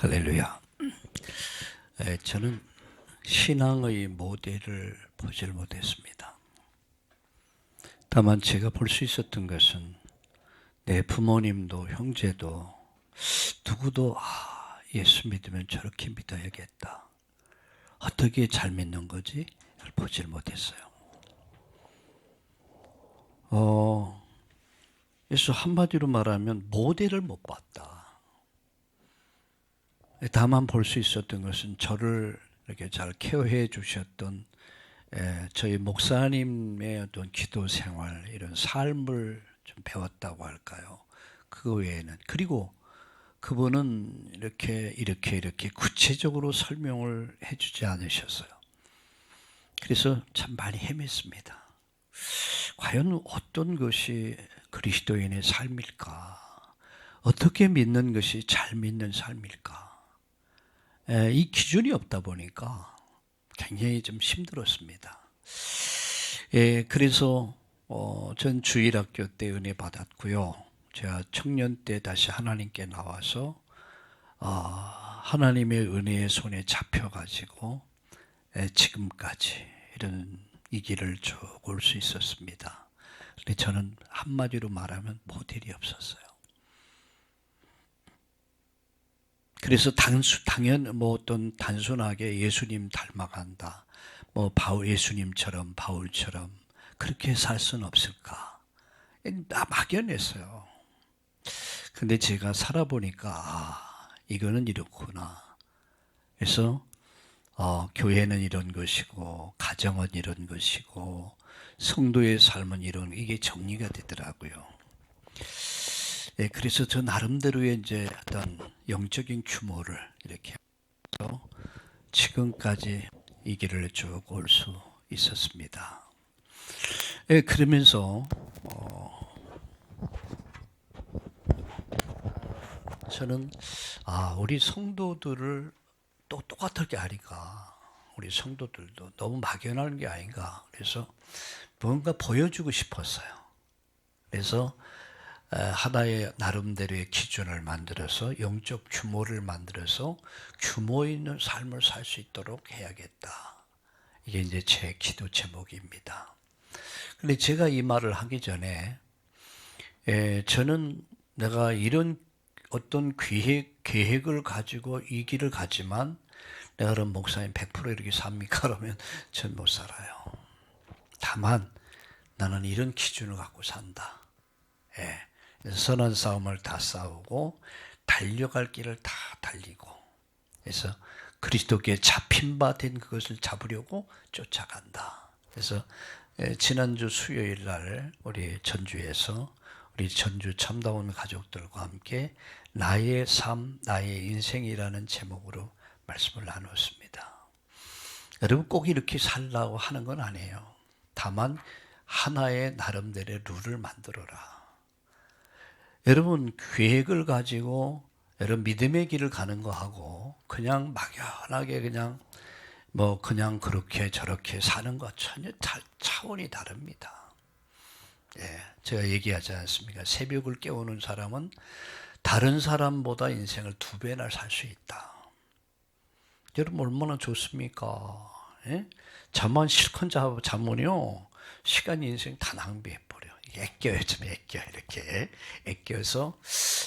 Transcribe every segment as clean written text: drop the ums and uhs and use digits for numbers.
할렐루야. 저는 신앙의 모델을 보질 못했습니다. 다만 제가 볼 수 있었던 것은 내 부모님도 형제도 누구도 예수 믿으면 저렇게 믿어야겠다. 어떻게 잘 믿는 거지? 보질 못했어요. 그래서 한마디로 말하면 모델을 못 봤다. 다만 볼 수 있었던 것은 저를 이렇게 잘 케어해 주셨던 저희 목사님의 어떤 기도 생활, 이런 삶을 좀 배웠다고 할까요? 그거 외에는. 그리고 그분은 이렇게 구체적으로 설명을 해주지 않으셨어요. 그래서 참 많이 헤맸습니다. 과연 어떤 것이 그리스도인의 삶일까? 어떻게 믿는 것이 잘 믿는 삶일까? 이 기준이 없다 보니까 굉장히 좀 힘들었습니다. 그래서 전 주일학교 때 은혜 받았고요. 제가 청년 때 다시 하나님께 나와서 하나님의 은혜의 손에 잡혀가지고 지금까지 이런 이 길을 쭉 올 수 있었습니다. 근데 저는 한마디로 말하면 모델이 없었어요. 그래서 어떤 단순하게 예수님 닮아간다. 예수님처럼 바울처럼 그렇게 살 수는 없을까? 나 막연했어요. 근데 제가 살아보니까 이거는 이렇구나. 그래서 교회는 이런 것이고 가정은 이런 것이고 성도의 삶은 이게 정리가 되더라고요. 그래서 저 나름대로의 이제 어떤 영적인 규모를 이렇게 해서 지금까지 이 길을 쭉 올 수 있었습니다. 그러면서 저는 우리 성도들을 또 똑같게 하니까 우리 성도들도 너무 막연한 게 아닌가. 그래서 뭔가 보여주고 싶었어요. 그래서 하나의 나름대로의 기준을 만들어서 영적 규모를 만들어서 규모 있는 삶을 살 수 있도록 해야겠다. 이게 이제 제 기도 제목입니다. 그런데 제가 이 말을 하기 전에 저는 내가 이런 어떤 계획을 가지고 이 길을 가지만 내가 그럼 목사님 100% 이렇게 삽니까? 그러면 전 못 살아요. 다만 나는 이런 기준을 갖고 산다. 선한 싸움을 다 싸우고 달려갈 길을 다 달리고, 그래서 그리스도께 잡힌 바 된 그것을 잡으려고 쫓아간다. 그래서 지난주 수요일 날 우리 전주에서 우리 전주 참다운 가족들과 함께 나의 삶, 나의 인생이라는 제목으로 말씀을 나눴습니다. 여러분 꼭 이렇게 살라고 하는 건 아니에요. 다만 하나의 나름대로의 룰을 만들어라. 여러분 계획을 가지고 여러분 믿음의 길을 가는 거하고 그냥 막연하게 그냥 그렇게 저렇게 사는 것 전혀 차원이 다릅니다. 제가 얘기하지 않습니까? 새벽을 깨우는 사람은 다른 사람보다 인생을 2배나 살 수 있다. 여러분 얼마나 좋습니까? 잠만 실컷 자면요 시간 인생 다 낭비해버려. 이렇게 애껴서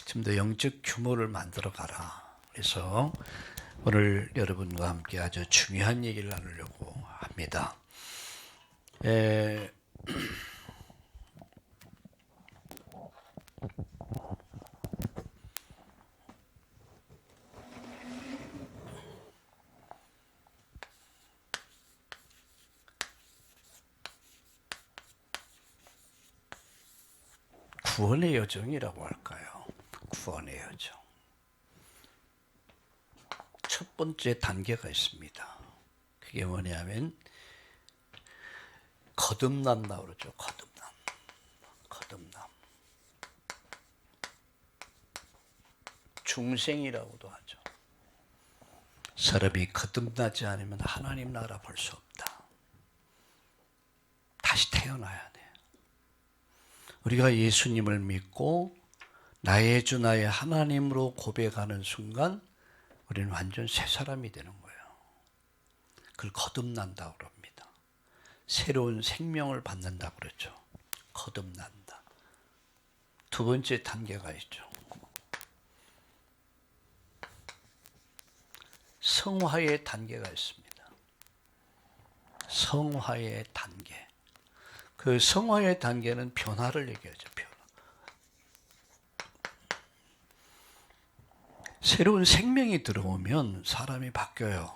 좀 더 영적 규모를 만들어 가라. 그래서 오늘 여러분과 함께 아주 중요한 얘기를 나누려고 합니다. 구원의 여정이라고 할까요? 구원의 여정. 첫 번째 단계가 있습니다. 그게 뭐냐면 거듭난다 그러죠. 거듭남. 중생이라고도 하죠. 사람이 거듭나지 않으면 하나님 나라 볼 수 없다. 다시 태어나야 돼. 우리가 예수님을 믿고 나의 주 나의 하나님으로 고백하는 순간 우리는 완전 새 사람이 되는 거예요. 그걸 거듭난다고 그럽니다. 새로운 생명을 받는다고 그러죠. 거듭난다. 두 번째 단계가 있죠. 성화의 단계가 있습니다. 성화의 단계. 그 성화의 단계는 변화를 얘기하죠. 변화. 새로운 생명이 들어오면 사람이 바뀌어요.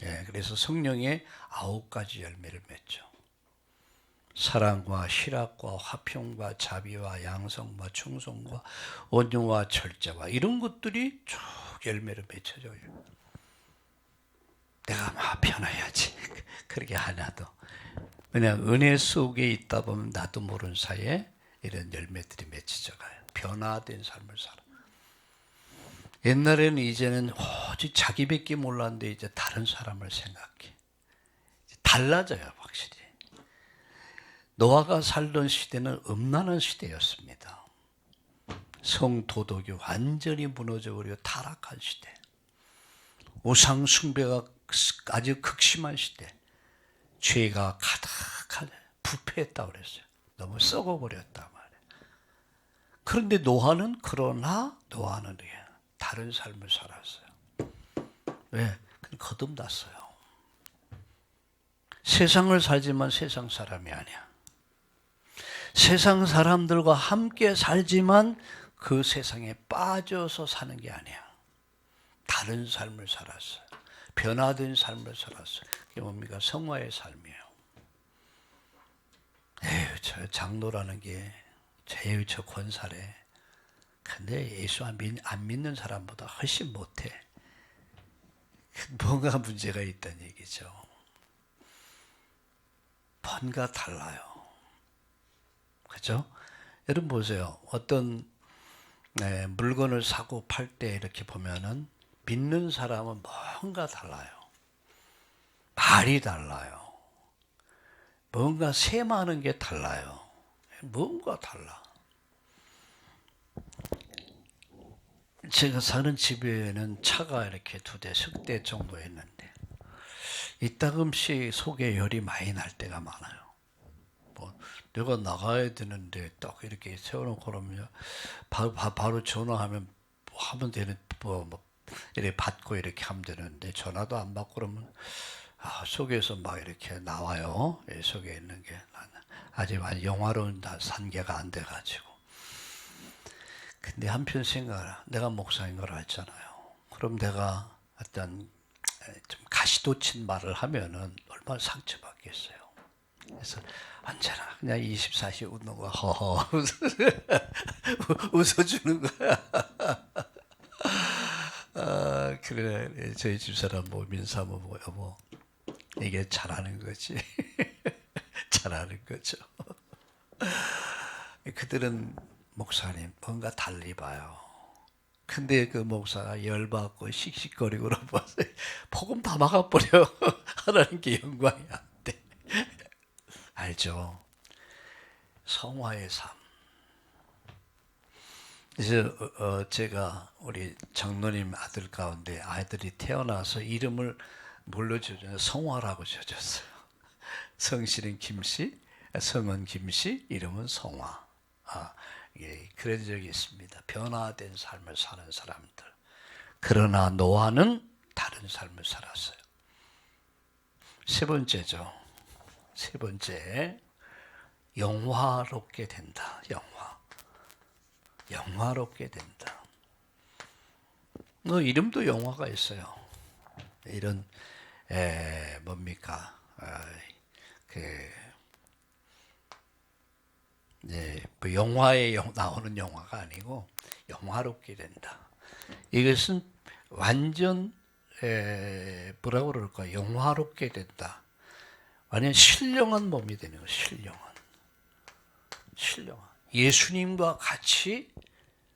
예, 그래서 성령의 9가지 열매를 맺죠. 사랑과 희락과 화평과 자비와 양성과 충성과 온유와 절제와 이런 것들이 쭉 열매를 맺혀져요. 내가 막 변화해야지. 그렇게 하나도. 왜냐하면 은혜 속에 있다 보면 나도 모르는 사이에 이런 열매들이 맺혀져 가요. 변화된 삶을 살아. 옛날에는 이제는 오직 자기밖에 몰랐는데 이제 다른 사람을 생각해. 달라져요, 확실히. 노아가 살던 시대는 음란한 시대였습니다. 성도덕이 완전히 무너져버리고 타락한 시대. 우상 숭배가 아주 극심한 시대. 죄가 가득한 부패했다고 그랬어요. 너무 썩어버렸단 말이에요. 그런데 노아는 다른 삶을 살았어요. 왜? 거듭났어요. 세상을 살지만 세상 사람이 아니야. 세상 사람들과 함께 살지만 그 세상에 빠져서 사는 게 아니야. 다른 삶을 살았어요. 변화된 삶을 살았어요. 그게 뭡니까? 성화의 삶이에요. 에휴, 저 장로라는 게 제일 저 권사래. 근데 예수 안 믿는 사람보다 훨씬 못해. 뭔가 문제가 있다는 얘기죠. 뭔가 달라요. 그죠? 여러분 보세요. 어떤 물건을 사고 팔 때 이렇게 보면은 믿는 사람은 뭔가 달라요. 말이 달라요. 뭔가 세마는 게 달라요. 뭔가 달라. 제가 사는 집에는 차가 이렇게 2대, 10대 정도 있는데 이따금씩 속에 열이 많이 날 때가 많아요. 뭐 내가 나가야 되는데 딱 이렇게 세워놓고 그러면 바로 전화하면 하면 되는 이렇게 받고 이렇게 하면 되는데 전화도 안 받고 그러면 속에서 막 이렇게 나와요. 속에 있는 게 아직 영화로운 단계가 안 돼가지고. 근데 한편 생각을 내가 목사인 걸 알잖아요. 그럼 내가 어떤 좀 가시돋친 말을 하면은 얼마나 상처받겠어요. 그래서 언제나 그냥 24시 웃는 거야. 허허 웃어주는 거야. 그래 저희 집사람 민사모 여보 이게 잘하는 거지. 잘하는 거죠. 그들은 목사님 뭔가 달리 봐요. 근데 그 목사가 열받고 씩씩거리고 그러면서 복음 다 막아버려. 하나님께 영광이 안 돼. 알죠? 성화의 삶. 그래서 제가 우리 장로님 아들 가운데 아이들이 태어나서 이름을 뭘로 지어줬냐면 성화라고 지어줬어요. 성씨는 김씨, 성은 김씨, 이름은 성화. 예, 그런 적이 있습니다. 변화된 삶을 사는 사람들. 그러나 노아는 다른 삶을 살았어요. 세 번째죠. 세 번째, 영화롭게 된다. 영화롭게 된다. 이름도 영화가 있어요. 이런 뭡니까? 뭐 영화에 나오는 영화가 아니고 영화롭게 된다. 이것은 완전 뭐라고 그럴까? 영화롭게 된다. 완전 신령한 몸이 되는 거예요. 신령한. 예수님과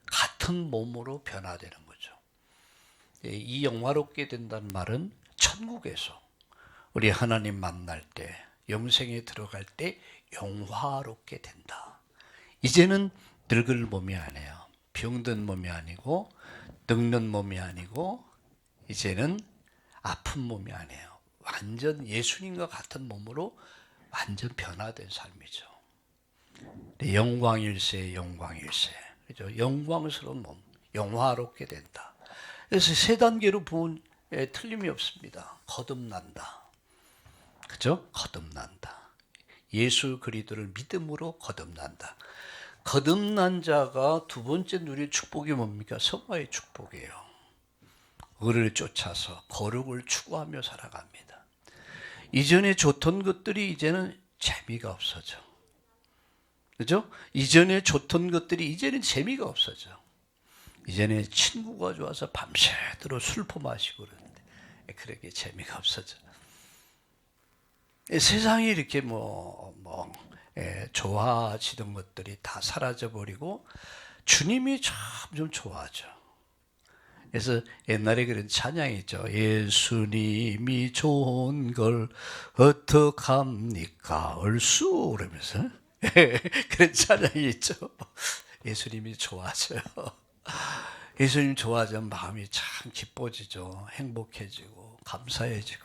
같은 몸으로 변화되는 거죠. 이 영화롭게 된다는 말은 천국에서 우리 하나님 만날 때, 영생에 들어갈 때 영화롭게 된다. 이제는 늙을 몸이 아니에요. 병든 몸이 아니고 늙는 몸이 아니고 이제는 아픈 몸이 아니에요. 완전 예수님과 같은 몸으로 완전 변화된 삶이죠. 영광일세, 영광일세. 그죠? 영광스러운 몸, 영화롭게 된다. 그래서 세 단계로 보면 틀림이 없습니다. 거듭난다. 그죠? 거듭난다. 예수 그리스도를 믿음으로 거듭난다. 거듭난 자가 두 번째 누릴 축복이 뭡니까? 성화의 축복이에요. 의를 쫓아서 거룩을 추구하며 살아갑니다. 이전에 좋던 것들이 이제는 재미가 없어져. 그죠? 이전에 좋던 것들이 이제는 재미가 없어져. 이전에 친구가 좋아서 밤새도록 술포 마시고 그러는데 그렇게 재미가 없어져. 세상이 이렇게 좋아지던 것들이 다 사라져 버리고 주님이 점점 좋아져. 그래서 옛날에 그런 찬양이 있죠. 예수님이 좋은 걸 어떡합니까? 얼쑤 그러면서 그런 찬양이 있죠. 예수님이 좋아져요. 예수님 좋아지면 마음이 참 기뻐지죠. 행복해지고 감사해지고.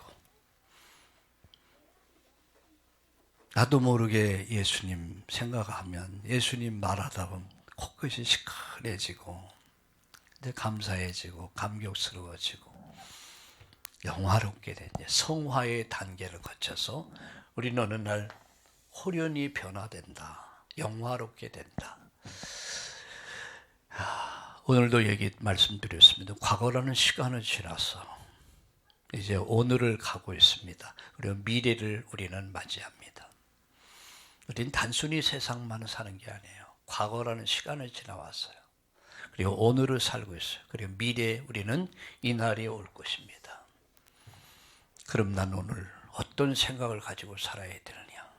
나도 모르게 예수님 생각하면 예수님 말하다 보면 코끝이 시큰해지고 이제 감사해지고 감격스러워지고 영화롭게 된 성화의 단계를 거쳐서 우리는 어느 날 홀연히 변화된다. 영화롭게 된다. 오늘도 말씀드렸습니다. 과거라는 시간은 지나서 이제 오늘을 가고 있습니다. 그리고 미래를 우리는 맞이합니다. 우리는 단순히 세상만 사는 게 아니에요. 과거라는 시간을 지나왔어요. 그리고 오늘을 살고 있어요. 그리고 미래에 우리는 이 날이 올 것입니다. 그럼 난 오늘 어떤 생각을 가지고 살아야 되느냐?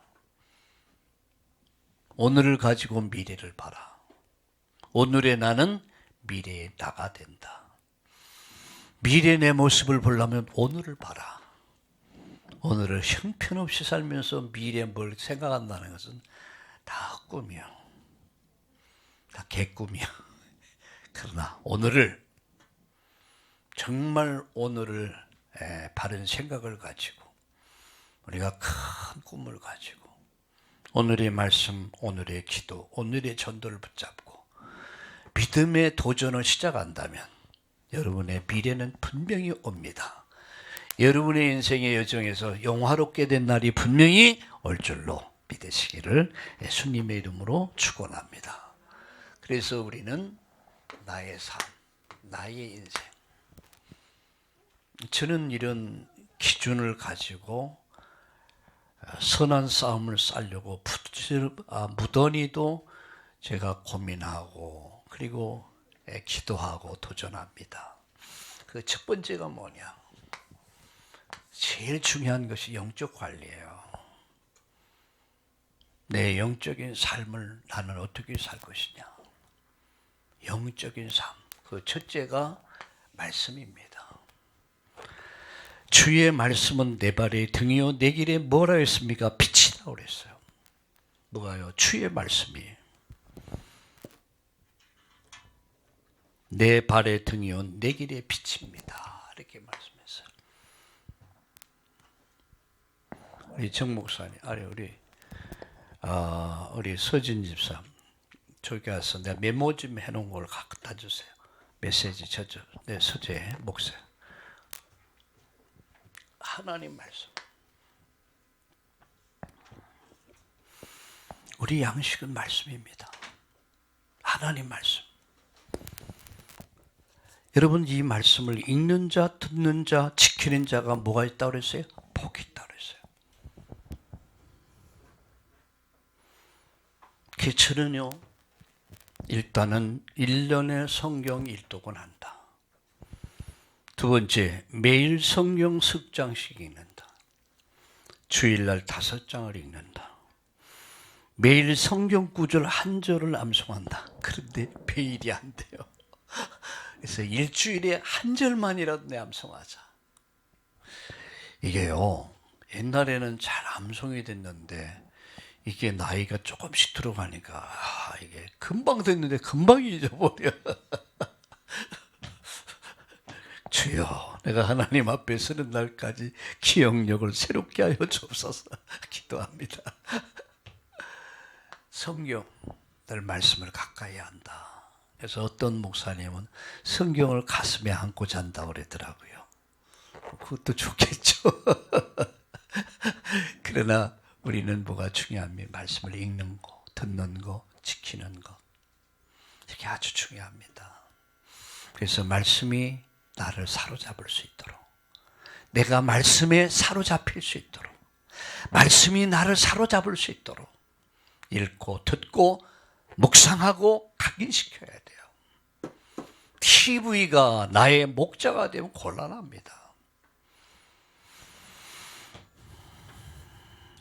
오늘을 가지고 미래를 봐라. 오늘의 나는 미래의 나가 된다. 미래의 내 모습을 보려면 오늘을 봐라. 오늘을 형편없이 살면서 미래에 뭘 생각한다는 것은 다 꿈이야. 다 개꿈이야. 그러나 오늘을 정말 오늘을 바른 생각을 가지고 우리가 큰 꿈을 가지고 오늘의 말씀, 오늘의 기도, 오늘의 전도를 붙잡고 믿음의 도전을 시작한다면 여러분의 미래는 분명히 옵니다. 여러분의 인생의 여정에서 영화롭게 된 날이 분명히 올 줄로 믿으시기를 예수님의 이름으로 축원합니다. 그래서 우리는 나의 삶, 나의 인생. 저는 이런 기준을 가지고 선한 싸움을 싸려고 무던히도 제가 고민하고 그리고 기도하고 도전합니다. 그 첫 번째가 뭐냐? 제일 중요한 것이 영적 관리예요. 내 영적인 삶을 나는 어떻게 살 것이냐? 영적인 삶. 그 첫째가 말씀입니다. 주의 말씀은 내 발의 등이요 내 길에 뭐라 했습니까? 빛이다 그랬어요. 뭐가요? 주의 말씀이 내 발의 등이요 내 길의 빛입니다. 이렇게 말씀했어요. 우리 정 목사님, 아니 우리 서진 집사, 저기 가서 내가 메모 좀 해놓은 걸 갖다 주세요. 메시지 내 서재 목사. 하나님 말씀. 우리 양식은 말씀입니다. 하나님 말씀. 여러분 이 말씀을 읽는 자, 듣는 자, 지키는 자가 뭐가 있다고 그랬어요? 복이 있다고 그랬어요. 저는요 일단은 1년에 성경 일독은 한다. 두 번째, 매일 성경 습장씩 읽는다. 주일날 5장을 읽는다. 매일 성경 구절 한 절을 암송한다. 그런데 매일이 안 돼요. 그래서 일주일에 한 절만이라도 내 암송하자. 이게요, 옛날에는 잘 암송이 됐는데 이게 나이가 조금씩 들어가니까 이게 금방 됐는데 금방 잊어버려. 주여, 내가 하나님 앞에 서는 날까지 기억력을 새롭게 하여 주옵소서 기도합니다. 성경, 늘 말씀을 가까이 한다. 그래서 어떤 목사님은 성경을 가슴에 안고 잔다고 그러더라고요. 그것도 좋겠죠. 그러나 우리는 뭐가 중요합니까? 말씀을 읽는 거, 듣는 거, 지키는 거. 이게 아주 중요합니다. 그래서 말씀이 나를 사로잡을 수 있도록, 내가 말씀에 사로잡힐 수 있도록, 말씀이 나를 사로잡을 수 있도록 읽고 듣고 묵상하고 각인시켜야 돼요. TV가 나의 목자가 되면 곤란합니다.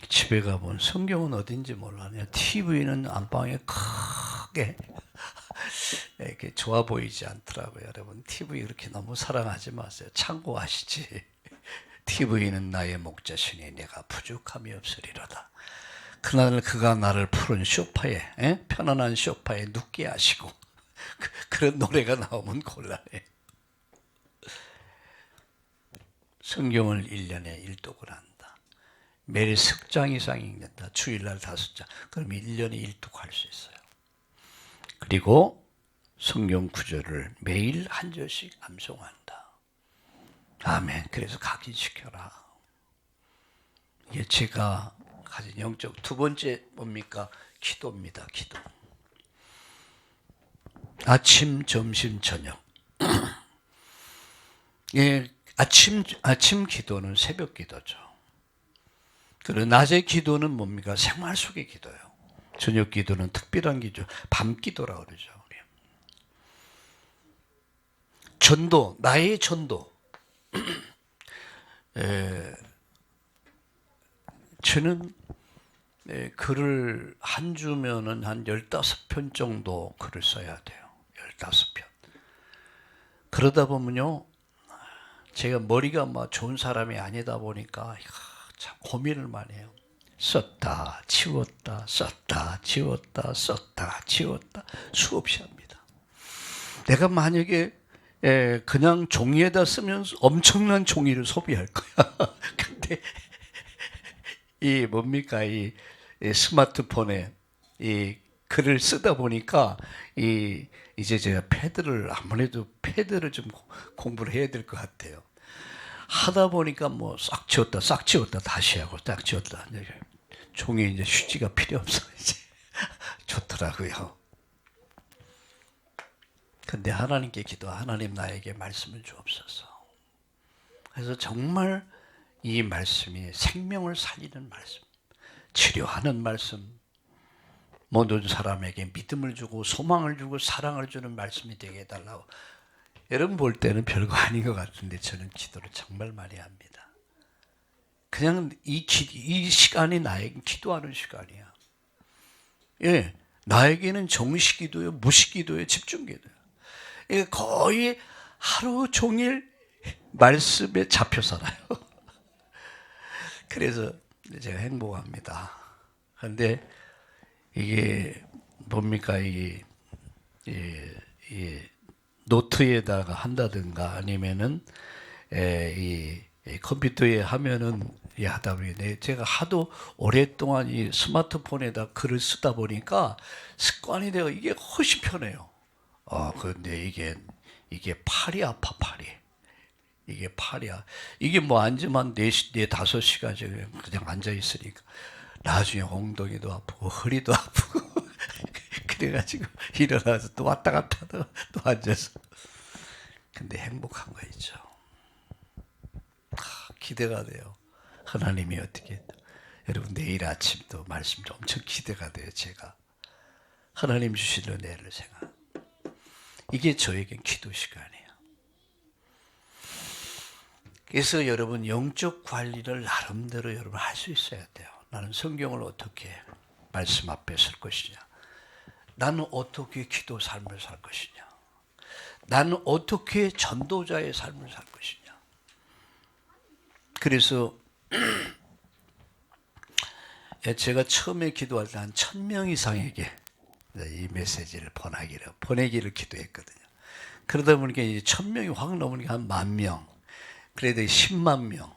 집에 가보면 성경은 어딘지 몰라요. TV는 안방에 크게 이렇게 좋아 보이지 않더라고요. 여러분, TV 그렇게 너무 사랑하지 마세요. 참고하시지. TV는 나의 목자시니 내가 부족함이 없으리로다. 그날 그가 나를 푸른 소파에, 편안한 소파에 눕게 하시고, 그런 노래가 나오면 곤란해. 성경을 1년에 1독을 한다. 매일 석장 이상 읽는다. 주일날 5장. 그럼 1년에 1독 할 수 있어요. 그리고 성경 구절을 매일 한 절씩 암송한다. 아멘. 그래서 각인시켜라. 이게 제가 가진 영적 두 번째 뭡니까? 기도입니다. 기도. 아침, 점심, 저녁. 예, 아침 기도는 새벽 기도죠. 그리고 낮의 기도는 뭡니까? 생활 속의 기도예요. 저녁 기도는 특별한 기도, 밤 기도라고 그러죠. 전도, 나의 전도. 저는 글을 한 주면은 한 15편 정도 글을 써야 돼요. 15편. 그러다 보면요, 제가 머리가 막 좋은 사람이 아니다 보니까 참 고민을 많이 해요. 썼다, 지웠다, 썼다, 지웠다, 썼다, 지웠다, 수없이 합니다. 내가 만약에 그냥 종이에다 쓰면 엄청난 종이를 소비할 거야. 근데 이 뭡니까? 이 스마트폰에 이 글을 쓰다 보니까 이제 제가 아무래도 패드를 좀 공부를 해야 될 것 같아요. 하다 보니까 뭐 싹 지웠다 다시 하고 딱 지웠다. 종이에 이제 휴지가 필요 없어 이제 좋더라고요. 근데 하나님께 하나님 나에게 말씀을 주옵소서. 그래서 정말 이 말씀이 생명을 살리는 말씀, 치료하는 말씀, 모든 사람에게 믿음을 주고 소망을 주고 사랑을 주는 말씀이 되게 해달라고. 여러분 볼 때는 별거 아닌 것 같은데 저는 기도를 정말 많이 합니다. 그냥 이 시간이 나에게 기도하는 시간이야. 예, 나에게는 정식기도요, 무식기도요, 집중기도요. 거의 하루 종일 말씀에 잡혀 살아요. 그래서 제가 행복합니다. 그런데 이게 뭡니까? 이게 노트에다가 한다든가 아니면은 이 컴퓨터에 하면은 하다 보니 제가 하도 오랫동안 이 스마트폰에다 글을 쓰다 보니까 습관이 되어 이게 훨씬 편해요. 그런데 이게 팔이 아파, 팔이. 이게 팔이야. 이게 뭐 앉으면 4, 5시간 그냥 앉아 있으니까 나중에 엉덩이도 아프고 허리도 아프고 그래가지고 일어나서 또 왔다 갔다 하다가 또 앉아서. 근데 행복한 거 있죠. 기대가 돼요. 하나님이 어떻게, 여러분 내일 아침도 말씀도 엄청 기대가 돼요. 제가 하나님 주실 은혜를 생각. 이게 저에겐 기도 시간이에요. 그래서 여러분 영적 관리를 나름대로 여러분 할 수 있어야 돼요. 나는 성경을 어떻게 말씀 앞에 쓸 것이냐, 나는 어떻게 기도 삶을 살 것이냐, 나는 어떻게 전도자의 삶을 살 것이냐. 그래서 제가 처음에 기도할 때 한 1000명 이상에게 이 메시지를 보내기를 기도했거든요. 그러다 보니까 이제 1000명이 확 넘으니까 한 10,000명. 그래도 10만 명.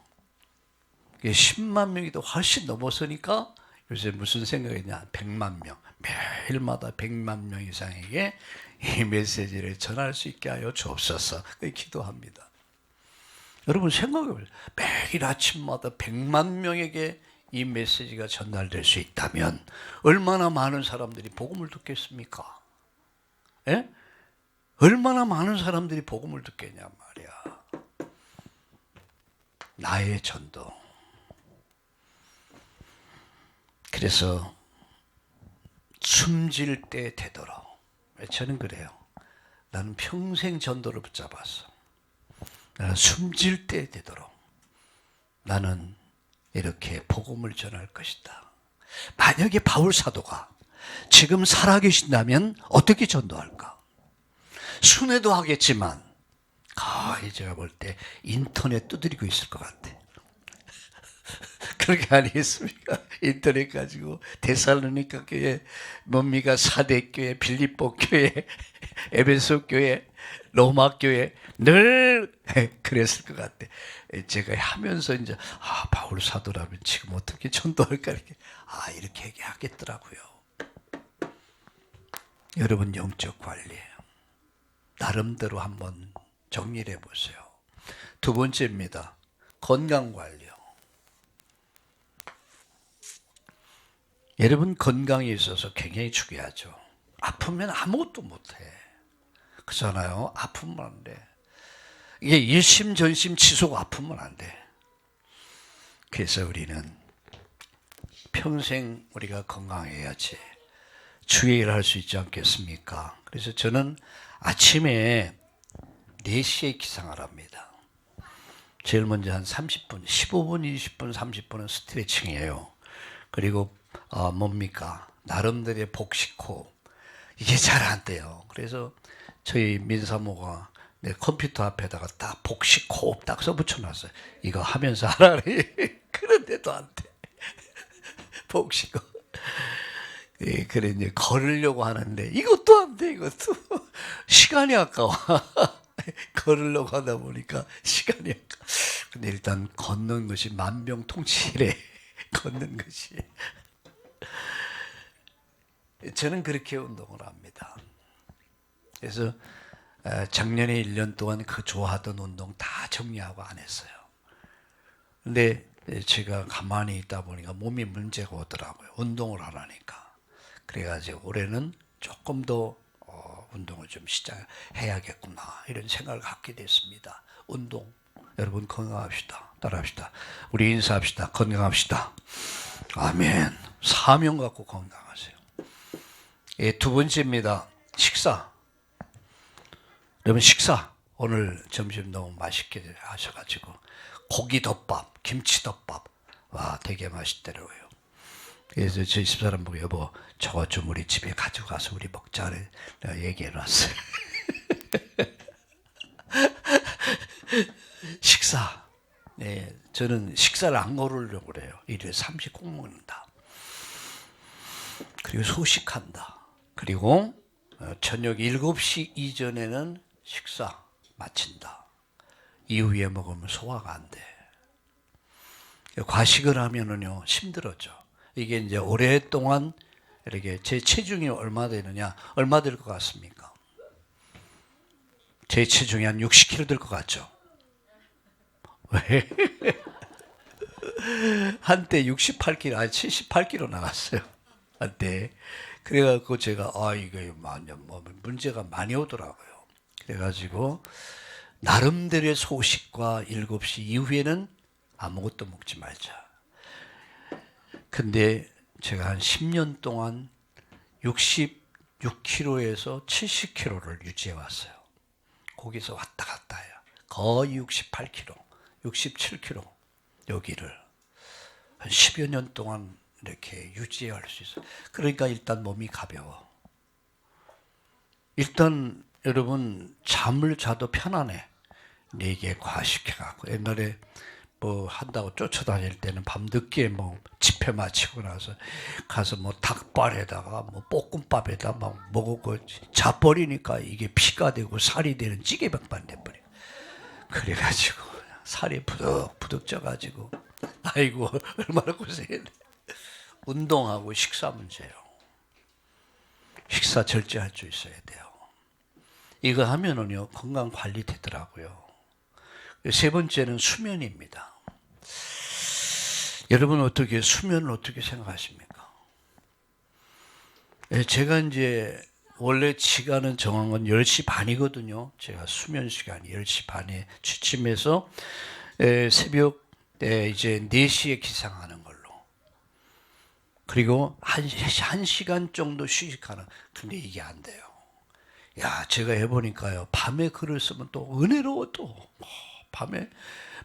10만 명이 더 훨씬 넘어서니까 요새 무슨 생각이냐. 100만 명. 매일마다 100만 명 이상에게 이 메시지를 전할 수 있게 하여 주옵소서. 기도합니다. 여러분 생각해보세요. 매일 아침마다 100만 명에게 이 메시지가 전달될 수 있다면 얼마나 많은 사람들이 복음을 듣겠습니까? 예? 얼마나 많은 사람들이 복음을 듣겠냐 말이야. 나의 전도. 그래서 숨질 때 되도록. 저는 그래요. 나는 평생 전도를 붙잡았어. 나는 숨질 때 되도록 나는 이렇게 복음을 전할 것이다. 만약에 바울 사도가 지금 살아계신다면 어떻게 전도할까? 순회도 하겠지만 거의 제가 볼 때 인터넷 두드리고 있을 것 같아. 그렇게 아니겠습니까? 인터넷 가지고 데살로니가 교회, 뭡니까? 사대 교회, 빌립보 교회, 에베소 교회, 로마 교회 늘 그랬을 것 같아. 제가 하면서 이제 바울 사도라면 지금 어떻게 전도할까 이렇게 얘기하겠더라고요. 여러분 영적 관리예요. 나름대로 한번 정리를 해보세요. 두 번째입니다. 건강 관리요. 여러분 건강에 있어서 굉장히 중요하죠. 아프면 아무것도 못해. 그렇잖아요. 아프면 안 돼. 이게 일심전심 치솟고 아프면 안 돼. 그래서 우리는 평생 우리가 건강해야지 주의 일을 할 수 있지 않겠습니까? 그래서 저는 아침에 4시에 기상을 합니다. 제일 먼저 한 30분, 15분, 20분, 30분은 스트레칭이에요. 그리고 뭡니까? 나름대로의 복식호흡. 이게 잘 안 돼요. 그래서 저희 민사모가 내 컴퓨터 앞에다가 딱 복식호흡 딱 써붙여놨어요. 이거 하면서 하라 그래. 그런데도 안 돼. 복식호흡. 예, 그래 이제 걸으려고 하는데 이것도 안 돼. 이것도 시간이 아까워. 걸으려고 하다 보니까 시간이 아까워. 근데 일단 걷는 것이 만병통치래. 걷는 것이. 저는 그렇게 운동을 합니다. 그래서 작년에 1년 동안 그 좋아하던 운동 다 정리하고 안 했어요. 근데 제가 가만히 있다 보니까 몸이 문제가 오더라고요. 운동을 하라니까. 그래가지고 올해는 조금 더 운동을 좀 시작해야겠구나 이런 생각을 갖게 됐습니다. 운동. 여러분 건강합시다. 따라합시다. 우리 인사합시다. 건강합시다. 아멘. 사명 갖고 건강하세요. 예, 두 번째입니다. 식사. 여러분 식사. 오늘 점심 너무 맛있게 하셔가지고 고기덮밥, 김치덮밥. 와 되게 맛있더라고요. 그래서 저희 집사람 보고 여보 저거 좀 우리 집에 가져가서 우리 먹자 내가 얘기해놨어요. 식사. 네, 저는 식사를 안 거르려고 그래요. 일에 30꼭 먹는다. 그리고 소식한다. 그리고 저녁 7시 이전에는 식사 마친다. 이후에 먹으면 소화가 안 돼. 과식을 하면은요 힘들어져. 이게 이제 오랫동안 이렇게 제 체중이 얼마 되느냐, 얼마 될 것 같습니까? 제 체중이 한 60kg 될 것 같죠? 왜? 한때 68kg, 아니 78kg 나갔어요. 한때. 그래갖고 제가 이거 문제가 많이 오더라고요. 그래가지고 나름대로의 소식과 7시 이후에는 아무것도 먹지 말자. 근데 제가 한 10년 동안 66kg에서 70kg를 유지해 왔어요. 거기서 왔다 갔다 해요. 거의 68kg, 67kg 여기를 한 10여 년 동안 이렇게 유지할 수 있어요. 그러니까 일단 몸이 가벼워. 일단 여러분 잠을 자도 편안해. 이게 과식해갖고 옛날에 뭐 한다고 쫓아다닐 때는 밤 늦게 뭐 집회 마치고 나서 가서 뭐 닭발에다가 뭐 볶음밥에다 막 먹고 자버리니까 이게 피가 되고 살이 되는 찌개병만 돼버려. 그래가지고 살이 부득부득 쪄가지고 아이고 얼마나 고생했네. 운동하고 식사 문제요. 식사 절제할 수 있어야 돼요. 이거 하면은요 건강 관리 되더라고요. 세 번째는 수면입니다. 여러분 어떻게 수면을 어떻게 생각하십니까? 제가 이제 원래 시간은 정한 건 10시 반이거든요. 제가 수면 시간이 10시 반에 취침해서 새벽 이제 4시에 기상하는 걸로. 그리고 1시간 정도 휴식하는. 근데 이게 안 돼요. 야, 제가 해보니까요. 밤에 글을 쓰면 또 은혜로워 또. 밤에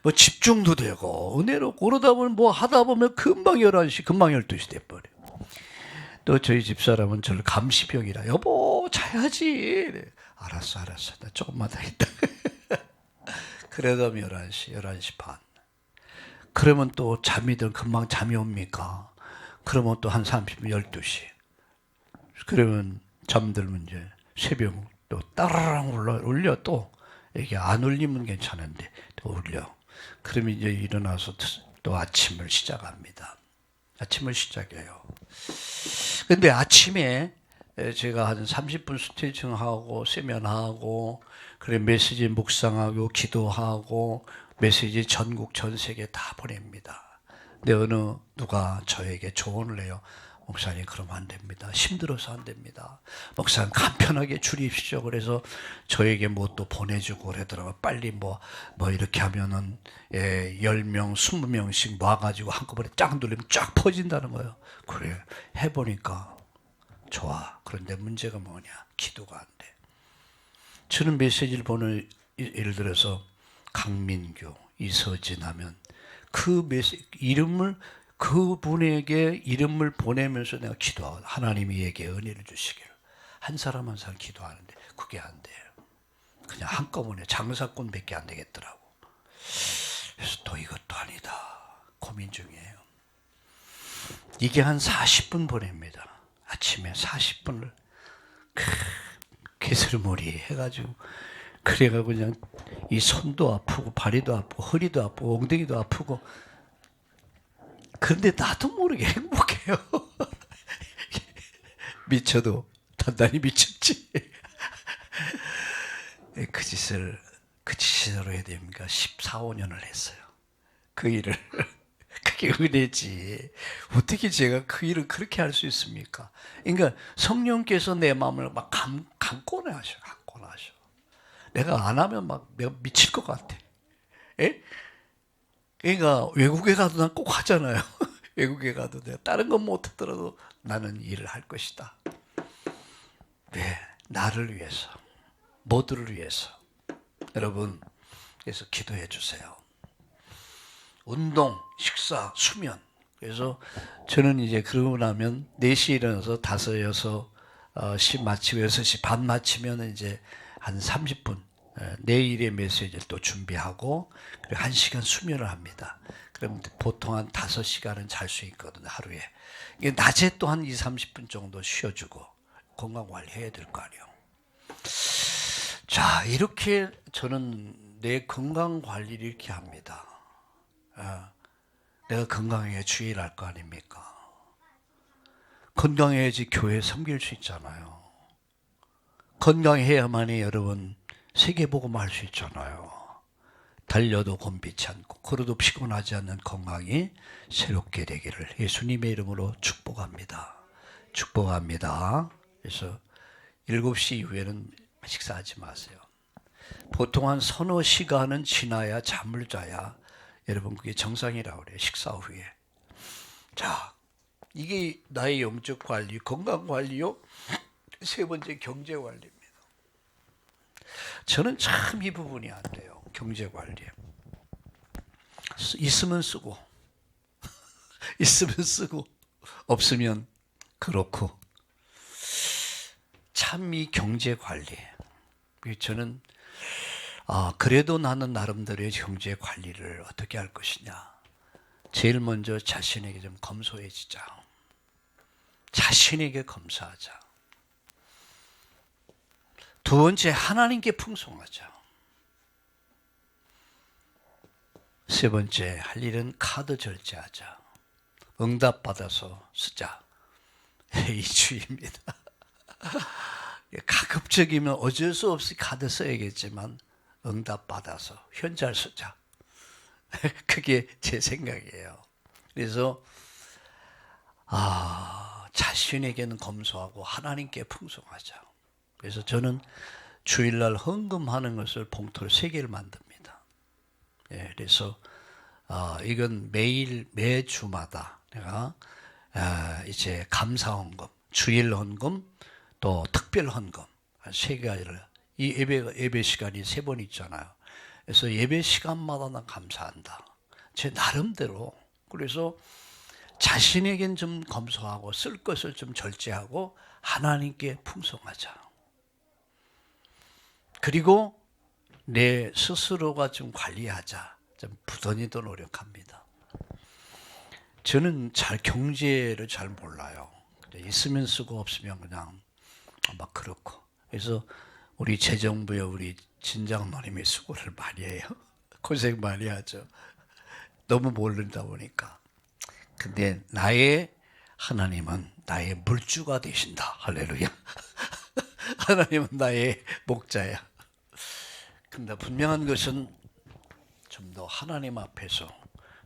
뭐 집중도 되고 은혜롭고 그러다 보면 뭐 하다 보면 금방 11시 금방 12시 돼버려. 또 저희 집사람은 저를 감시병이라 여보 자야지. 알았어 나 조금만 더 있다. 그래도 11시 반. 그러면 또 금방 잠이 옵니까? 그러면 또 한 30분 12시. 그러면 잠들면 이제 새벽 또 따라랑 울려 또. 이게 안 울리면 괜찮은데 또 울려. 그러면 이제 일어나서 또 아침을 시작합니다. 아침을 시작해요. 근데 아침에 제가 한 30분 스트레칭하고 세면하고 그래 메시지 묵상하고 기도하고 메시지 전국 전 세계 다 보냅니다. 근데 어느 누가 저에게 조언을 해요. 목사님 그러면 안 됩니다. 힘들어서 안 됩니다. 목사님 간편하게 줄입시오. 그래서 저에게 뭐 또 보내주고 그러더라고요. 빨리 뭐 이렇게 하면은 10명, 20명씩 모아가지고 한꺼번에 쫙 누르면 쫙 퍼진다는 거예요. 그래 해보니까 좋아. 그런데 문제가 뭐냐? 기도가 안 돼. 저는 메시지를 보는 예를 들어서 강민규, 이서진 하면 그 이름을 그분에게 이름을 보내면서 내가 기도하고 하나님이 에게 은혜를 주시기를 한 사람 한 사람 기도하는데 그게 안 돼요. 그냥 한꺼번에 장사꾼밖에 안 되겠더라고. 그래서 또 이것도 아니다. 고민 중이에요. 이게 한 40분 보냅니다. 아침에 40분을 개슬머리 해가지고 그래가지고 그냥 이 손도 아프고 발이도 아프고 허리도 아프고 엉덩이도 아프고 그런데 나도 모르게 행복해요. 미쳐도 단단히 미쳤지. 그 짓으로 해야 됩니까? 14, 15년을 했어요. 그 일을. 그게 은혜지. 어떻게 제가 그 일을 그렇게 할 수 있습니까? 그러니까 성령께서 내 마음을 막 감고 나셔. 내가 안 하면 막 내가 미칠 것 같아. 에? 그러니까 외국에 가도 난 꼭 하잖아요. 외국에 가도 내가 다른 건 못하더라도 나는 일을 할 것이다. 왜? 나를 위해서. 모두를 위해서. 여러분, 그래서 기도해 주세요. 운동, 식사, 수면. 그래서 저는 이제 그러고 나면 4시에 일어나서 5, 6시 마치고 6시 반 마치면 이제 한 30분 내일의 메시지를 또 준비하고 그리고 1시간 수면을 합니다. 그럼 보통 한 5시간은 잘 수 있거든요, 하루에. 낮에 또 한 2, 30분 정도 쉬어주고 건강관리 해야 될 거 아니에요. 자, 이렇게 저는 내 건강관리를 이렇게 합니다. 내가 건강해야 주의를 할 거 아닙니까? 건강해야지 교회 섬길 수 있잖아요. 건강해야만이 여러분 세계복음 할 수 있잖아요. 달려도 곤비치 않고 걸어도 피곤하지 않는 건강이 새롭게 되기를 예수님의 이름으로 축복합니다. 축복합니다. 그래서 7시 이후에는 식사하지 마세요. 보통 한 서너 시간은 지나야 잠을 자야 여러분 그게 정상이라고 그래요. 식사 후에. 자, 이게 나의 영적 관리, 건강 관리요. 세 번째 경제 관리입니다. 저는 참 이 부분이 안 돼요. 경제 관리. 있으면 쓰고 있으면 쓰고 없으면 그렇고 참 이 경제 관리. 저는 그래도 나는 나름대로의 경제 관리를 어떻게 할 것이냐. 제일 먼저 자신에게 좀 검소해지자. 자신에게 검소하자. 두 번째, 하나님께 풍성하자. 세 번째, 할 일은 카드 결제하자. 응답받아서 쓰자. 이 주의입니다. 가급적이면 어쩔 수 없이 카드 써야겠지만 응답받아서 현잘 쓰자. 그게 제 생각이에요. 그래서 자신에게는 검소하고 하나님께 풍성하자. 그래서 저는 주일날 헌금하는 것을 봉투를 3개를 만듭니다. 그래서 이건 매주마다 내가 이제 감사 헌금, 주일 헌금, 또 특별 헌금 한 3가지를, 이 예배 시간이 3번 있잖아요. 그래서 예배 시간마다 난 감사한다. 제 나름대로. 그래서 자신에겐 좀 검소하고 쓸 것을 좀 절제하고 하나님께 풍성하자. 그리고 내 스스로가 좀 관리하자. 좀 부단히도 노력합니다. 저는 경제를 잘 몰라요. 있으면 쓰고 없으면 그냥 막 그렇고. 그래서 우리 재정부에 우리 진장로님이 수고를 많이 해요. 고생 많이 하죠. 너무 모른다 보니까. 근데 나의 하나님은 나의 물주가 되신다. 할렐루야. 하나님은 나의 목자야. 근데 분명한 것은 좀 더 하나님 앞에서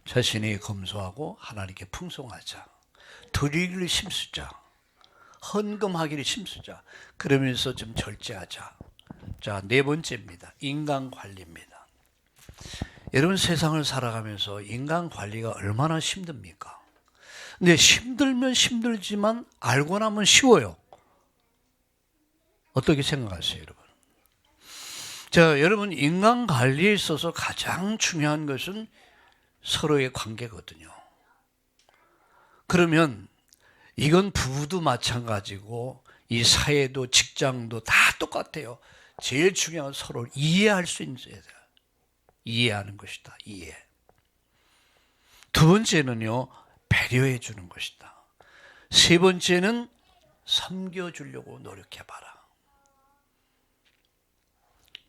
자신이 검소하고 하나님께 풍성하자. 드리기를 힘쓰자. 헌금하기를 힘쓰자. 그러면서 좀 절제하자. 자, 4번째입니다. 인간관리입니다. 여러분, 세상을 살아가면서 인간관리가 얼마나 힘듭니까? 근데 힘들면 힘들지만 알고 나면 쉬워요. 어떻게 생각하세요, 여러분? 자, 여러분, 인간관리에 있어서 가장 중요한 것은 서로의 관계거든요. 그러면 이건 부부도 마찬가지고 이 사회도 직장도 다 똑같아요. 제일 중요한 건 서로를 이해할 수 있는 자다. 이해하는 것이다. 이해. 두 번째는요, 배려해 주는 것이다. 세 번째는 섬겨주려고 노력해봐라.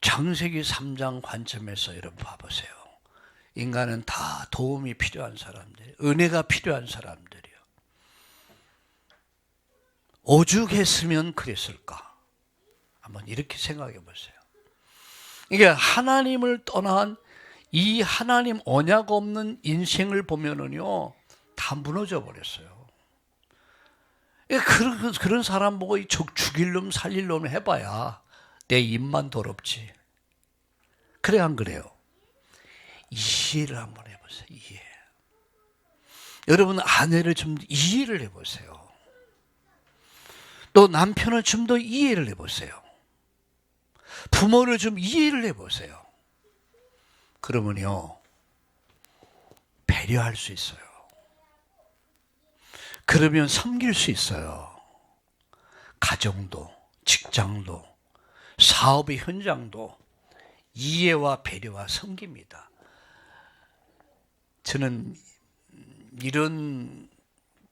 창세기 3장 관점에서 여러분 봐보세요. 인간은 다 도움이 필요한 사람들, 은혜가 필요한 사람들이요. 오죽했으면 그랬을까? 한번 이렇게 생각해 보세요. 이게 하나님을 떠난 이 하나님 언약 없는 인생을 보면은요, 다 무너져 버렸어요. 그런 사람 보고 죽일 놈 살릴 놈 해봐야 내 입만 더럽지. 그래 안 그래요? 이해를 한번 해보세요. 이해. 여러분, 아내를 좀 이해를 해보세요. 또 남편을 좀 더 이해를 해보세요. 부모를 좀 이해를 해보세요. 그러면요, 배려할 수 있어요. 그러면 섬길 수 있어요. 가정도, 직장도, 사업의 현장도 이해와 배려와 섬깁니다. 저는 이런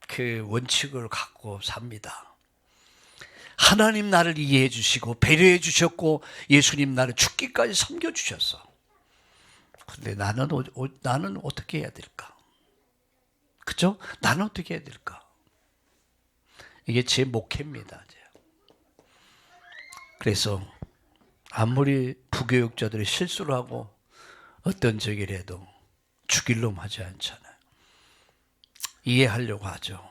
그 원칙을 갖고 삽니다. 하나님 나를 이해해 주시고 배려해 주셨고 예수님 나를 죽기까지 섬겨 주셨어. 그런데 나는 어떻게 해야 될까? 그죠? 나는 어떻게 해야 될까? 이게 제 목회입니다. 그래서 아무리 부교육자들이 실수를 하고 어떤 적이라도 죽일 놈 하지 않잖아요. 이해하려고 하죠.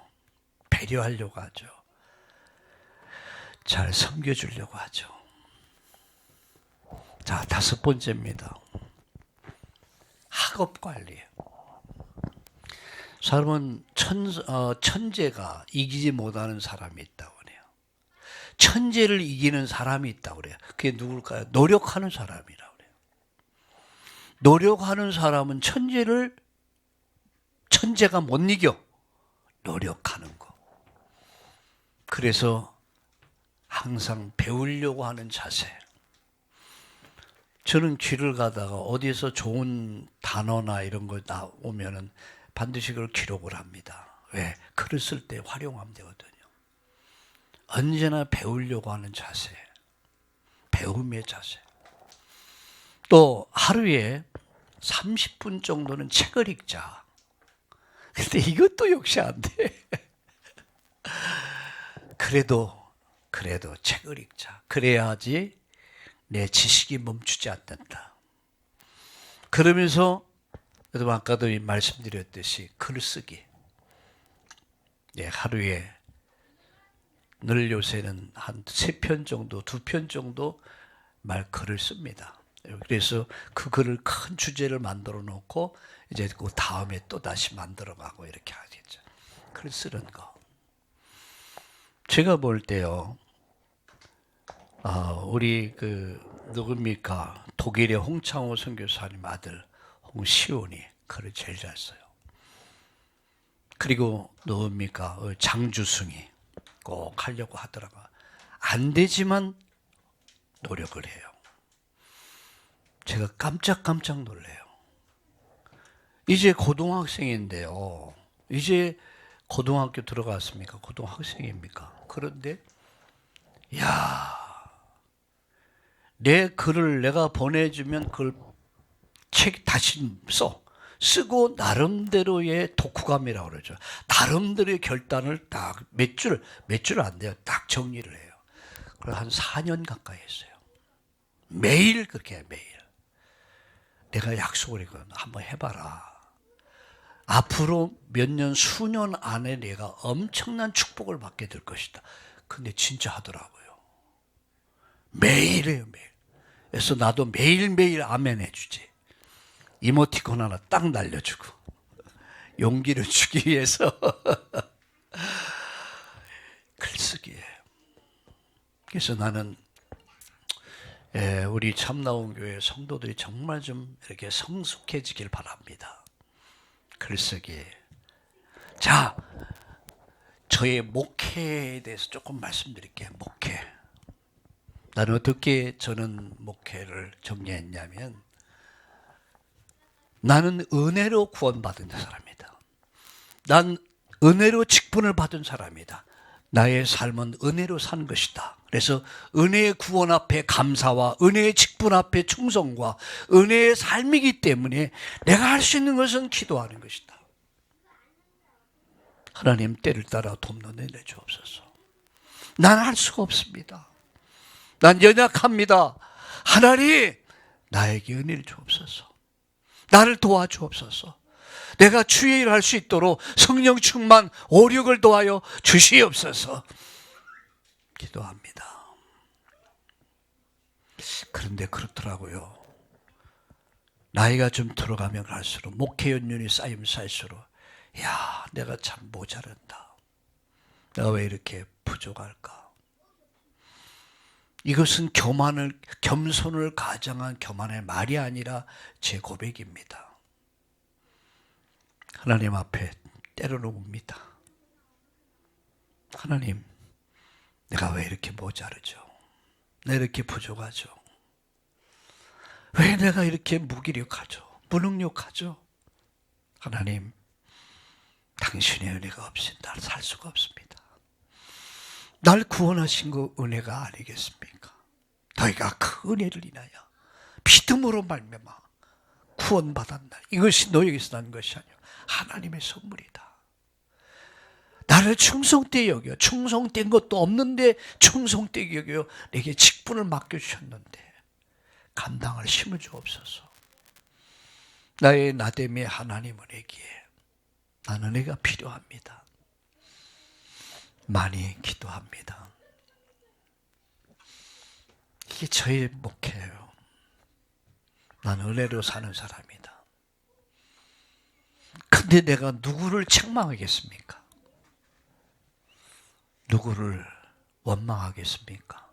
배려하려고 하죠. 잘 섬겨주려고 하죠. 자, 5번째입니다. 학업관리예요. 사람은 천재가 이기지 못하는 사람이 있다고 그래요. 천재를 이기는 사람이 있다고 그래요. 그게 누굴까요? 노력하는 사람이라고 그래요. 노력하는 사람은 천재가 못 이겨. 노력하는 거. 그래서 항상 배우려고 하는 자세. 저는 길을 가다가 어디에서 좋은 단어나 이런 거 나오면은 반드시 그걸 기록을 합니다. 왜? 글을 쓸 때 활용하면 되거든요. 언제나 배우려고 하는 자세, 배움의 자세. 또 하루에 30분 정도는 책을 읽자. 근데 이것도 역시 안 돼. 그래도 책을 읽자. 그래야지 내 지식이 멈추지 않는다. 그러면서 여러분 아까도 말씀드렸듯이 글쓰기. 예, 하루에 늘 요새는 한 3편 정도, 2편 정도 말글을 씁니다. 그래서 그 글을 큰 주제를 만들어 놓고 이제 그 다음에 또 다시 만들어 가고 이렇게 하겠죠. 글 쓰는 거. 제가 볼 때요, 우리 누굽니까? 독일의 홍창호 선교사님 아들 홍시온이 글을 제일 잘 써요. 그리고 누굽니까? 장주승이 꼭 하려고 하더라고. 안 되지만 노력을 해요. 제가 깜짝 놀래요. 이제 고등학생인데요. 이제 고등학교 들어갔습니까? 고등학생입니까? 그런데 내 글을 내가 보내주면 그걸 책 다시 쓰고 나름대로의 독후감이라고 그러죠. 나름대로의 결단을 딱 몇 줄 안 돼요. 딱 정리를 해요. 그래서 한 4년 가까이 했어요. 매일 그렇게 해요. 매일. 내가 약속을 했거든. 한번 해봐라. 앞으로 몇 년, 수년 안에 내가 엄청난 축복을 받게 될 것이다. 근데 진짜 하더라고요. 매일 해요, 매일. 그래서 나도 매일매일 아멘 해주지. 이모티콘 하나 딱 날려주고. 용기를 주기 위해서. 글쓰기예요. 그래서 나는 우리 참나온 교회 성도들이 정말 좀 이렇게 성숙해지길 바랍니다. 글쓰기. 자, 저의 목회에 대해서 조금 말씀드릴게요. 목회. 나는 어떻게 저는 목회를 정리했냐면, 나는 은혜로 구원받은 사람이다. 난 은혜로 직분을 받은 사람이다. 나의 삶은 은혜로 사는 것이다. 그래서 은혜의 구원 앞에 감사와 은혜의 직분 앞에 충성과 은혜의 삶이기 때문에 내가 할 수 있는 것은 기도하는 것이다. 하나님 때를 따라 돕는 은혜 주옵소서. 나는 할 수가 없습니다. 난 연약합니다. 하나님 나에게 은혜를 주옵소서. 나를 도와주옵소서. 내가 주의 일을 할 수 있도록 성령 충만 오력을 도하여 주시옵소서. 기도합니다. 그런데 그렇더라고요. 나이가 좀 들어가면 갈수록 목회 연륜이 쌓이면 쌓일수록 내가 참 모자란다. 내가 왜 이렇게 부족할까? 이것은 겸손을 가장한 교만의 말이 아니라 제 고백입니다. 하나님 앞에 때려놓습니다. 하나님, 내가 왜 이렇게 모자르죠? 왜 이렇게 부족하죠? 왜 내가 이렇게 무기력하죠? 무능력하죠? 하나님, 당신의 은혜가 없이 날 살 수가 없습니다. 날 구원하신 그 은혜가 아니겠습니까? 너희가 그 은혜를 인하여 믿음으로 말미암아 구원받았나. 이것이 너에게서 난 것이 아니오 하나님의 선물이다. 나를 충성되게 여겨. 충성된 것도 없는데 충성되게 여겨 내게 직분을 맡겨주셨는데 감당할 힘을 주옵소서. 나의 나됨의 하나님 은혜기에 나는 은혜가 필요합니다. 많이 기도합니다. 이게 저의 목회예요. 나는 은혜로 사는 사람이다. 근데 내가 누구를 책망하겠습니까? 누구를 원망하겠습니까?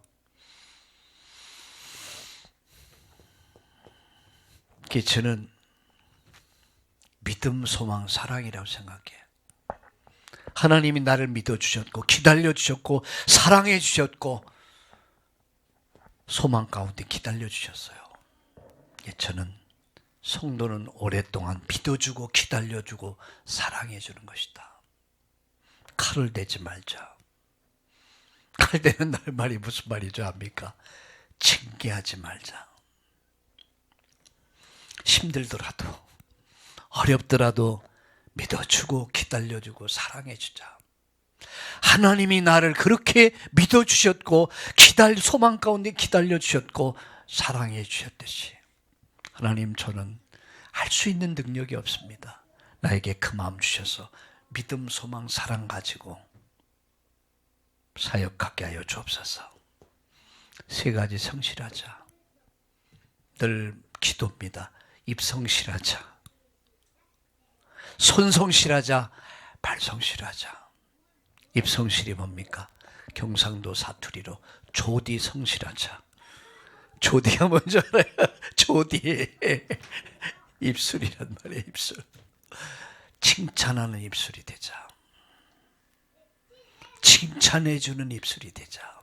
그게 저는 믿음, 소망, 사랑이라고 생각해요. 하나님이 나를 믿어주셨고 기다려주셨고 사랑해주셨고 소망 가운데 기다려주셨어요. 저는 성도는 오랫동안 믿어주고 기다려주고 사랑해주는 것이다. 칼을 대지 말자. 칼 대는 날 말이 무슨 말이죠 압니까? 징계하지 말자. 힘들더라도 어렵더라도 믿어주고 기다려주고 사랑해주자. 하나님이 나를 그렇게 믿어주셨고 소망 가운데 기다려주셨고 사랑해주셨듯이 하나님, 저는 할 수 있는 능력이 없습니다. 나에게 그 마음 주셔서 믿음, 소망, 사랑 가지고 사역하게 하여 주옵소서. 세 가지 성실하자. 늘 기도입니다. 입성실하자, 손성실하자, 발성실하자. 입성실이 뭡니까? 경상도 사투리로 조디 성실하자. 조디가 뭔지 알아요? 조디. 입술이란 말이에요. 입술. 칭찬하는 입술이 되자. 칭찬해주는 입술이 되자.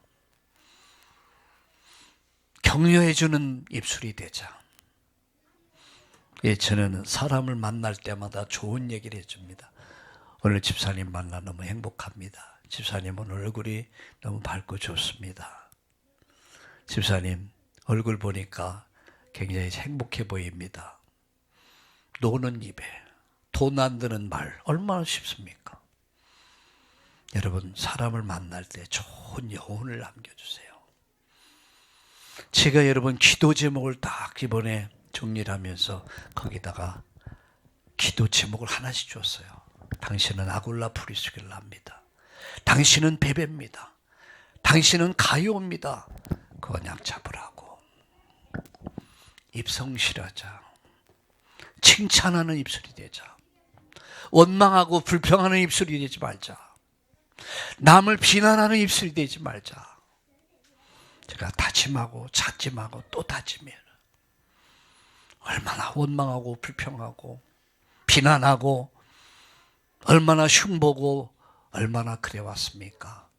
격려해주는 입술이 되자. 저는 사람을 만날 때마다 좋은 얘기를 해줍니다. 오늘 집사님 만나 너무 행복합니다. 집사님은 얼굴이 너무 밝고 좋습니다. 집사님 얼굴 보니까 굉장히 행복해 보입니다. 노는 입에 돈 안 드는 말 얼마나 쉽습니까? 여러분, 사람을 만날 때 좋은 여운을 남겨주세요. 제가 여러분 기도 제목을 딱 이번에 정리를 하면서 거기다가 기도 제목을 하나씩 줬어요. 당신은 아굴라 프리스길라입니다. 당신은 베베입니다. 당신은 가요입니다. 그거 그냥 잡으라고. 입성실하자. 칭찬하는 입술이 되자. 원망하고 불평하는 입술이 되지 말자. 남을 비난하는 입술이 되지 말자. 제가 다짐하고 다짐하고 또 다짐해요. 얼마나 원망하고 불평하고 비난하고 얼마나 흉보고 얼마나 그래왔습니까?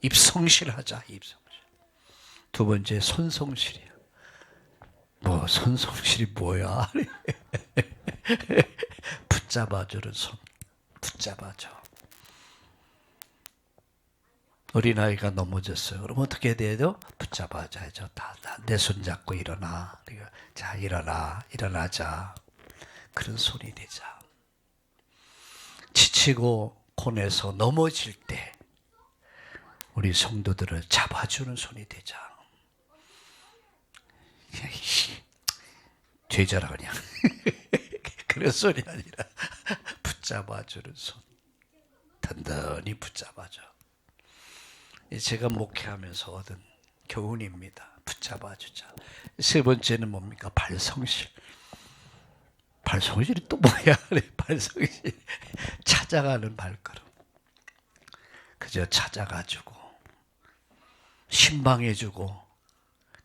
입성실하자. 입성실. 두 번째 손성실이야. 뭐 손성실이 뭐야? 붙잡아주는 손. 붙잡아줘. 어린아이가 넘어졌어요. 그럼 어떻게 해야 돼요? 붙잡아줘야죠. 내 손 잡고 일어나. 자, 일어나자. 그런 손이 되자. 지치고 고뇌서 넘어질 때 우리 성도들을 잡아주는 손이 되자. 죄져라 그냥. 그런 손이 아니라 붙잡아주는 손. 단단히 붙잡아줘. 제가 목회하면서 얻은 교훈입니다. 붙잡아주자. 세 번째는 뭡니까? 발성실. 발성실이 또 뭐야? 발성실. 찾아가는 발걸음. 그저 찾아가지고 신방해주고.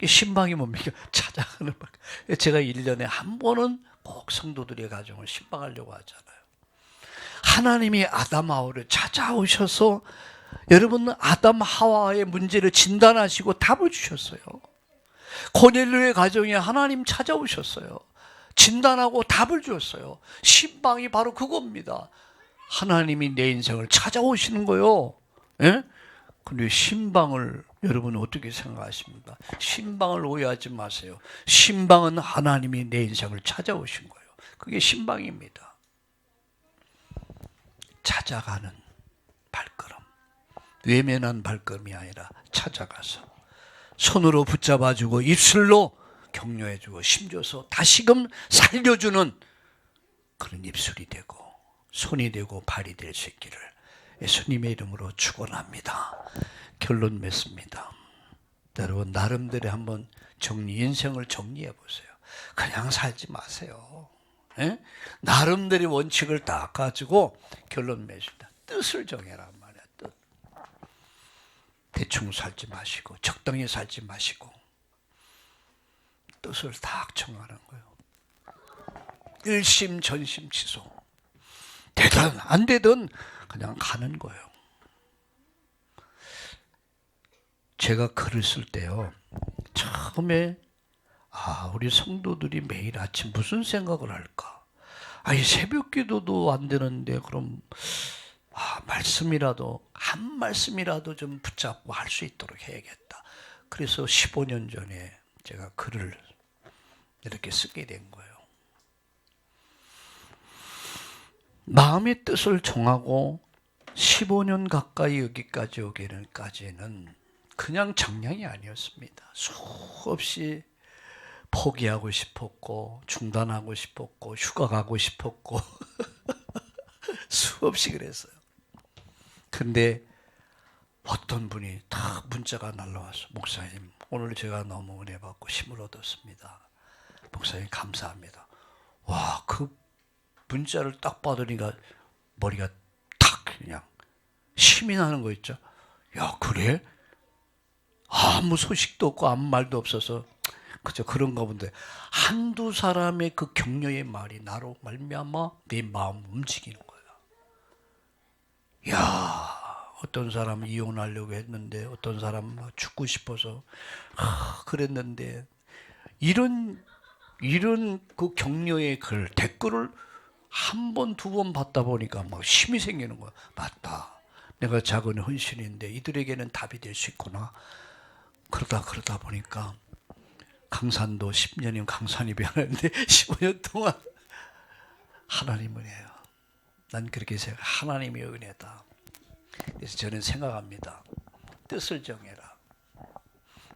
신방이 뭡니까? 찾아가는 발걸음. 제가 1년에 한 번은 꼭 성도들의 가정을 신방하려고 하잖아요. 하나님이 아담 하와를 찾아오셔서 여러분 아담 하와의 문제를 진단하시고 답을 주셨어요. 고넬료의 가정에 하나님 찾아오셨어요. 진단하고 답을 주었어요. 신방이 바로 그겁니다. 하나님이 내 인생을 찾아오시는 거요. 예? 근데 신방을 여러분 어떻게 생각하십니까? 신방을 오해하지 마세요. 신방은 하나님이 내 인생을 찾아오신 거예요. 그게 신방입니다. 찾아가는 발걸음. 외면한 발걸음이 아니라 찾아가서 손으로 붙잡아주고 입술로 격려해주고 힘줘서 다시금 살려주는 그런 입술이 되고 손이 되고 발이 될 수 있기를 예수님의 이름으로 축원합니다. 결론 맺습니다. 여러분 나름대로 한번 인생을 정리해 보세요. 그냥 살지 마세요. 예? 나름대로 원칙을 딱 가지고 결론 맺습니다. 뜻을 정해라 말이야. 뜻. 대충 살지 마시고 적당히 살지 마시고 뜻을 딱 정하는 거예요. 일심전심치소. 되든 안 되든 그냥 가는 거예요. 제가 글을 쓸 때요. 처음에 우리 성도들이 매일 아침 무슨 생각을 할까? 아니, 새벽 기도도 안 되는데, 그럼, 말씀이라도, 한 말씀이라도 좀 붙잡고 할 수 있도록 해야겠다. 그래서 15년 전에 제가 글을 이렇게 쓰게 된 거예요. 마음의 뜻을 정하고 15년 가까이 여기까지 오기는까지는 그냥 정량이 아니었습니다. 수없이 포기하고 싶었고, 중단하고 싶었고, 휴가 가고 싶었고, 수없이 그랬어요. 근데 어떤 분이 다 문자가 날라와서, 목사님, 오늘 제가 너무 은혜 받고 힘을 얻었습니다. 목사님, 감사합니다. 와, 그 문자를 딱 받으니까 머리가 탁 그냥 힘이 나는 거 있죠. 야, 그래? 아무 소식도 없고 아무 말도 없어서 그저 그런가 본데, 한두 사람의 그 격려의 말이 나로 말미암아 내 마음 움직이는 거야. 야, 어떤 사람은 이혼하려고 했는데, 어떤 사람은 막 죽고 싶어서 그랬는데, 이런 그 격려의 글, 댓글을 한 번, 두 번 받다 보니까 막 힘이 생기는 거야. 맞다. 내가 작은 헌신인데 이들에게는 답이 될 수 있구나. 그러다 보니까 강산도 10년이면 강산이 변하는데 15년 동안 하나님 은혜예요. 난 그렇게 생각, 하나님의 은혜다. 그래서 저는 생각합니다. 뜻을 정해라.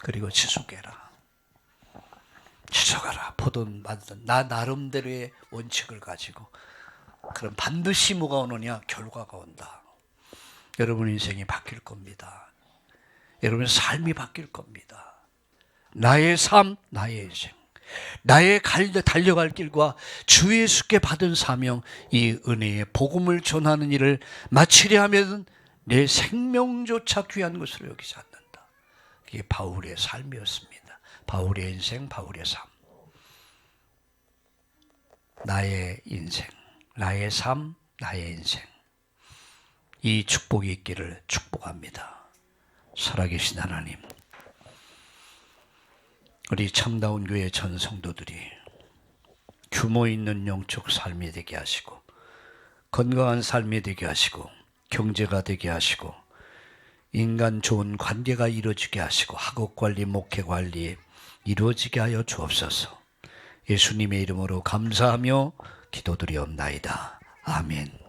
그리고 지속해라. 지속하라. 보든 말든 나 나름대로의 원칙을 가지고, 그럼 반드시 뭐가 오느냐? 결과가 온다. 여러분 인생이 바뀔 겁니다. 여러분의 삶이 바뀔 겁니다. 나의 삶, 나의 인생, 나의 달려갈 길과 주 예수께 받은 사명, 이 은혜의 복음을 전하는 일을 마치려 하면 내 생명조차 귀한 것으로 여기지 않는다. 이게 바울의 삶이었습니다. 바울의 인생, 바울의 삶. 나의 인생, 나의 삶, 나의 인생. 이 축복이 있기를 축복합니다. 살아계신 하나님, 우리 참다운 교회 전 성도들이 규모 있는 영적 삶이 되게 하시고, 건강한 삶이 되게 하시고, 경제가 되게 하시고, 인간 좋은 관계가 이루어지게 하시고, 학업관리, 목회관리 이루어지게 하여 주옵소서. 예수님의 이름으로 감사하며 기도드리옵나이다. 아멘.